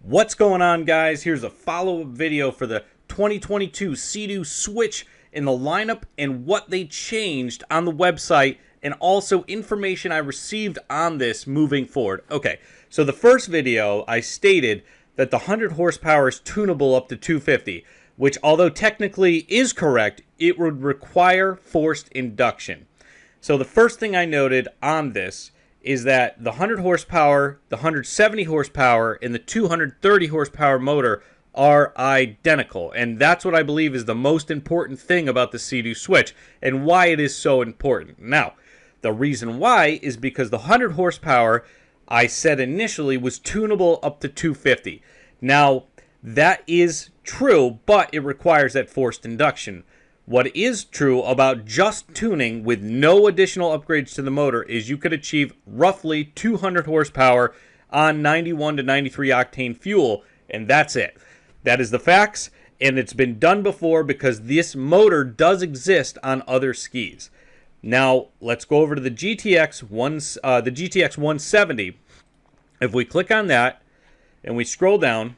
What's going on, guys? Here's a follow-up video for the 2022 Sea-Doo Switch in the lineup and what they changed on the website, and also information I received on this moving forward. Okay, so the first video I stated that the 100 horsepower is tunable up to 250, which, although technically is correct, it would require forced induction. So the first thing I noted on this is that the 100 horsepower, the 170 horsepower, and the 230 horsepower motor are identical. And that's what I believe is the most important thing about the Sea-Doo Switch and why it is so important. Now, the reason why is because the 100 horsepower, I said initially, was tunable up to 250. Now, that is true, but it requires that forced induction. What is true about just tuning with no additional upgrades to the motor is you could achieve roughly 200 horsepower on 91 to 93 octane fuel, and that's it. That is the facts, and it's been done before because this motor does exist on other skis. Now, let's go over to the GTX 170. If we click on that and we scroll down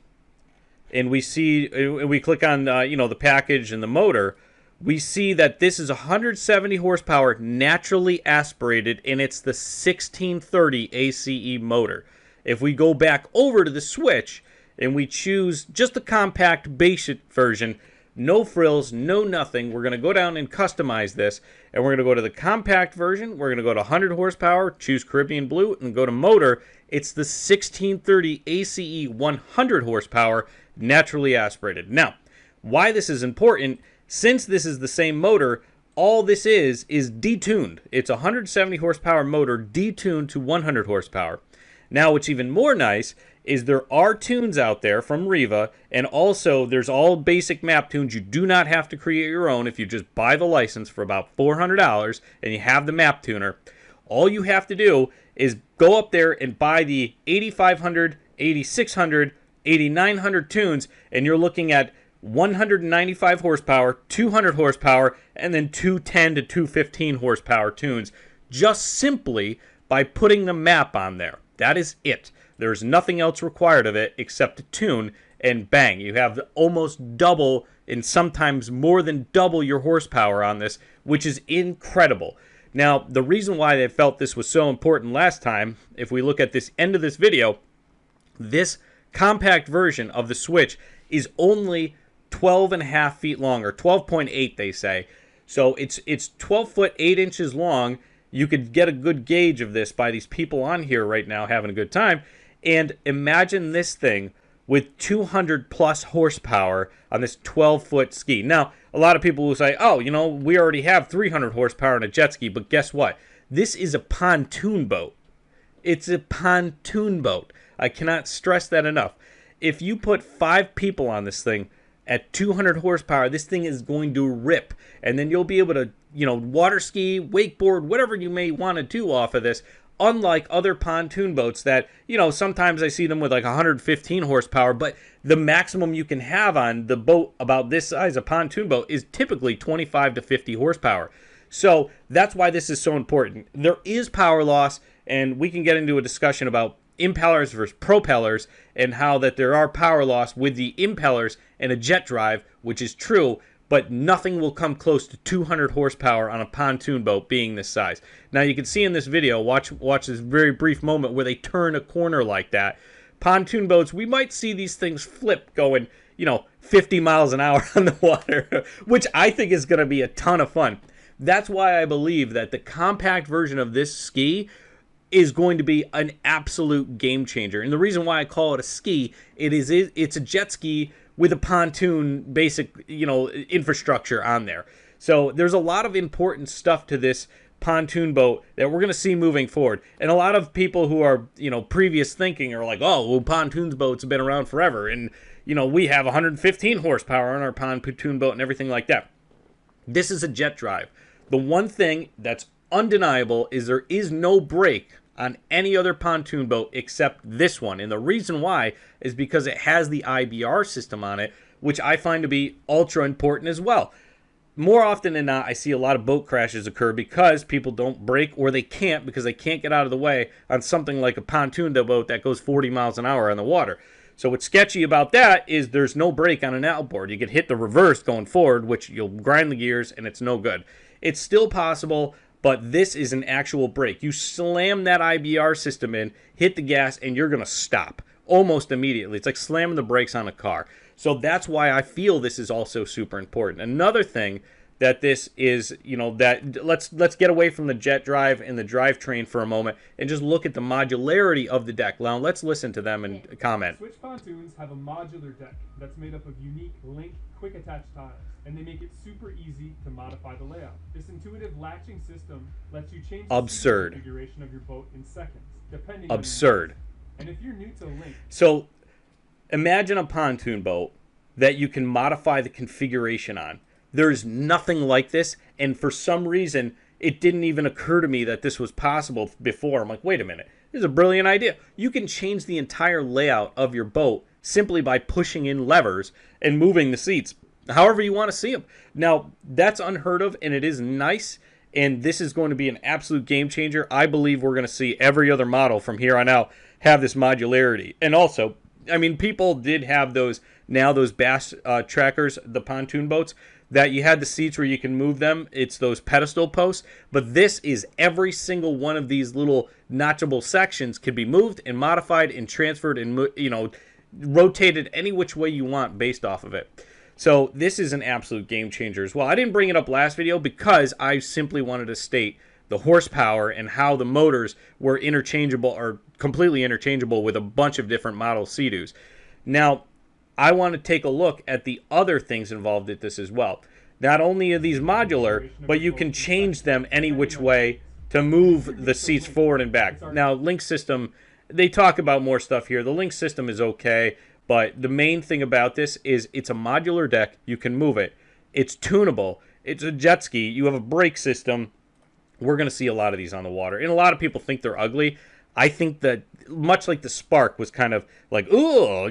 and we click on the package and the motor, we see that this is 170 horsepower naturally aspirated, and it's the 1630 ACE motor. If we go back over to the Switch and we choose just the compact basic version, no frills, no nothing, we're going to go down and customize this, and we're going to go to the compact version. We're going to go to 100 horsepower, choose Caribbean Blue, and go to motor. It's the 1630 ACE 100 horsepower naturally aspirated. Now, why this is important: since this is the same motor, all this is detuned. It's a 170 horsepower motor detuned to 100 horsepower. Now, what's even more nice is there are tunes out there from Riva, and also there's all basic map tunes. You do not have to create your own if you just buy the license for about $400 and you have the map tuner. All you have to do is go up there and buy the 8500, 8600, 8900 tunes, and you're looking at 195 horsepower, 200 horsepower, and then 210 to 215 horsepower tunes, just simply by putting the map on there. That is it. There's nothing else required of it except to tune, and bang, you have almost double and sometimes more than double your horsepower on this, which is incredible. Now, the reason why they felt this was so important last time, if we look at this end of this video, this compact version of the Switch is only 12.5 feet long, or 12.8 they say. So it's 12 foot 8 inches long. You could get a good gauge of this by these people on here right now having a good time. And imagine this thing with 200 plus horsepower on this 12 foot ski. Now, a lot of people will say, oh, we already have 300 horsepower on a jet ski, but guess what? This is a pontoon boat. It's a pontoon boat. I cannot stress that enough. If you put 5 people on this thing at 200 horsepower, this thing is going to rip. And then you'll be able to, water ski, wakeboard, whatever you may want to do off of this. Unlike other pontoon boats that, sometimes I see them with like 115 horsepower, but the maximum you can have on the boat about this size, a pontoon boat, is typically 25 to 50 horsepower. So that's why this is so important. There is power loss, and we can get into a discussion about impellers versus propellers and how that there are power loss with the impellers and a jet drive, which is true, but nothing will come close to 200 horsepower on a pontoon boat being this size. Now, you can see in this video, watch this very brief moment where they turn a corner like that. Pontoon boats, we might see these things flip going, 50 miles an hour on the water, which I think is going to be a ton of fun. That's why I believe that the compact version of this ski is going to be an absolute game changer. And the reason why I call it a ski, it's a jet ski with a pontoon basic, infrastructure on there. So there's a lot of important stuff to this pontoon boat that we're going to see moving forward. And a lot of people who are, previous thinking are like, oh, well, pontoon boats have been around forever. And, we have 115 horsepower on our pontoon boat and everything like that. This is a jet drive. The one thing that's undeniable is there is no brake on any other pontoon boat except this one. And the reason why is because it has the IBR system on it, which I find to be ultra important as well. More often than not, I see a lot of boat crashes occur because people don't brake, or they can't because they can't get out of the way on something like a pontoon boat that goes 40 miles an hour on the water. So what's sketchy about that is there's no brake on an outboard. You could hit the reverse going forward, which you'll grind the gears, and it's no good. It's still possible, but this is an actual brake. You slam that IBR system in, hit the gas, and you're going to stop almost immediately. It's like slamming the brakes on a car. So that's why I feel this is also super important. Another thing that this is, that let's get away from the jet drive and the drivetrain for a moment and just look at the modularity of the deck. Now let's listen to them and comment. Switch pontoons have a modular deck that's made up of unique link quick attach tiles, and they make it super easy to modify the layout. This intuitive latching system lets you change the configuration of your boat in seconds, depending on your needs. And if you're new to link, so imagine a pontoon boat that you can modify the configuration on. There's nothing like this, and for some reason, it didn't even occur to me that this was possible before. I'm like, wait a minute, this is a brilliant idea. You can change the entire layout of your boat simply by pushing in levers and moving the seats however you want to see them. Now, that's unheard of, and it is nice, and this is going to be an absolute game changer. I believe we're going to see every other model from here on out have this modularity. And also, I mean, people did have those bass trackers, the pontoon boats, that you had the seats where you can move them. It's those pedestal posts. But this is every single one of these little notchable sections can be moved and modified and transferred and, rotated any which way you want based off of it. So this is an absolute game changer as well. I didn't bring it up last video because I simply wanted to state the horsepower and how the motors were interchangeable or completely interchangeable with a bunch of different model seadoos. Now, I want to take a look at the other things involved with this as well. Not only are these modular, but you can change them any which way to move the seats forward and back. Now, link system, they talk about more stuff here. The link system is okay, but the main thing about this is it's a modular deck. You can move it. It's tunable. It's a jet ski. You have a brake system. We're going to see a lot of these on the water. And a lot of people think they're ugly. I think that much like the Spark was kind of like, ooh,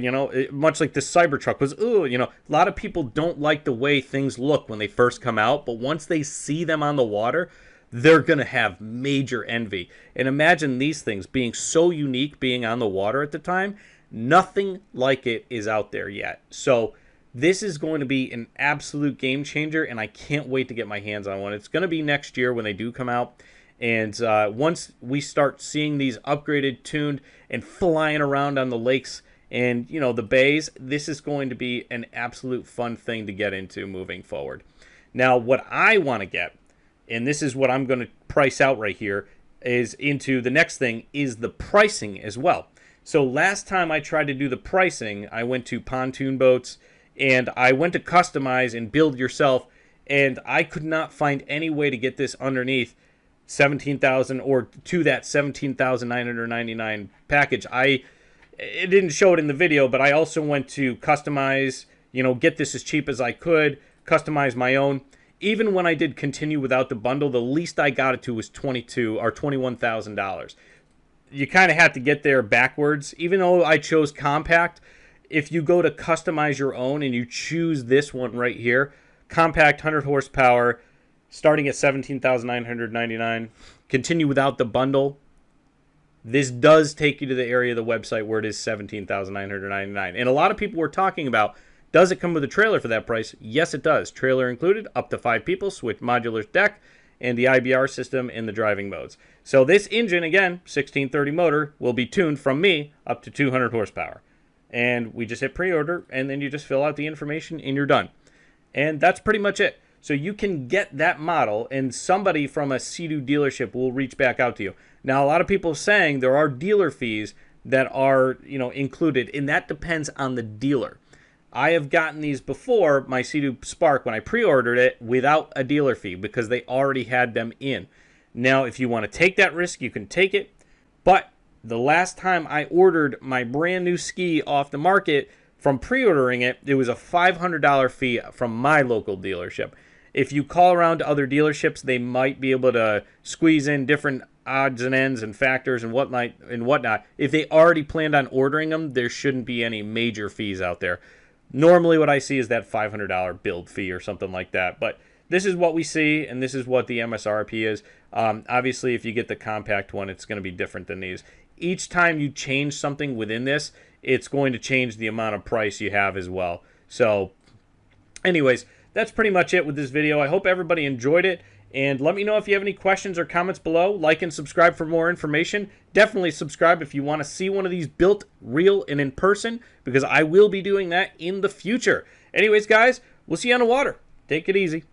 much like the Cybertruck was, ooh, a lot of people don't like the way things look when they first come out, but once they see them on the water, they're going to have major envy. And imagine these things being so unique, being on the water at the time. Nothing like it is out there yet. So this is going to be an absolute game changer, and I can't wait to get my hands on one. It's going to be next year when they do come out. And once we start seeing these upgraded, tuned, and flying around on the lakes and, the bays, this is going to be an absolute fun thing to get into moving forward. Now, what I want to get, and this is what I'm going to price out right here, is into the next thing is the pricing as well. So last time I tried to do the pricing, I went to Pontoon Boats, and I went to Customize and Build Yourself, and I could not find any way to get this underneath $17,000 or to that $17,999 package. It didn't show it in the video, but I also went to Customize, get this as cheap as I could, customize my own. Even when I did continue without the bundle, the least I got it to was $21,000. You kind of have to get there backwards. Even though I chose compact, if you go to customize your own and you choose this one right here, compact 100 horsepower, starting at $17,999, continue without the bundle, this does take you to the area of the website where it is $17,999. And a lot of people were talking about, does it come with a trailer for that price? Yes, it does. Trailer included, up to 5 people, switch modular deck, and the IBR system in the driving modes. So this engine, again, 1630 motor, will be tuned from me up to 200 horsepower. And we just hit pre-order, and then you just fill out the information, and you're done. And that's pretty much it. So you can get that model, and somebody from a Sea-Doo dealership will reach back out to you. Now, a lot of people are saying there are dealer fees that are, included, and that depends on the dealer. I have gotten these before, my Sea-Doo Spark, when I pre-ordered it, without a dealer fee because they already had them in. Now, if you want to take that risk, you can take it. But the last time I ordered my brand new ski off the market from pre-ordering it, it was a $500 fee from my local dealership. If you call around to other dealerships, they might be able to squeeze in different odds and ends and factors and whatnot. If they already planned on ordering them, there shouldn't be any major fees out there. Normally what I see is that $500 build fee or something like that. But this is what we see, and this is what the MSRP is. Obviously, if you get the compact one, it's going to be different than these. Each time you change something within this, it's going to change the amount of price you have as well. So anyways, that's pretty much it with this video. I hope everybody enjoyed it. And let me know if you have any questions or comments below. Like and subscribe for more information. Definitely subscribe if you want to see one of these built real and in person, because I will be doing that in the future. Anyways, guys, we'll see you on the water. Take it easy.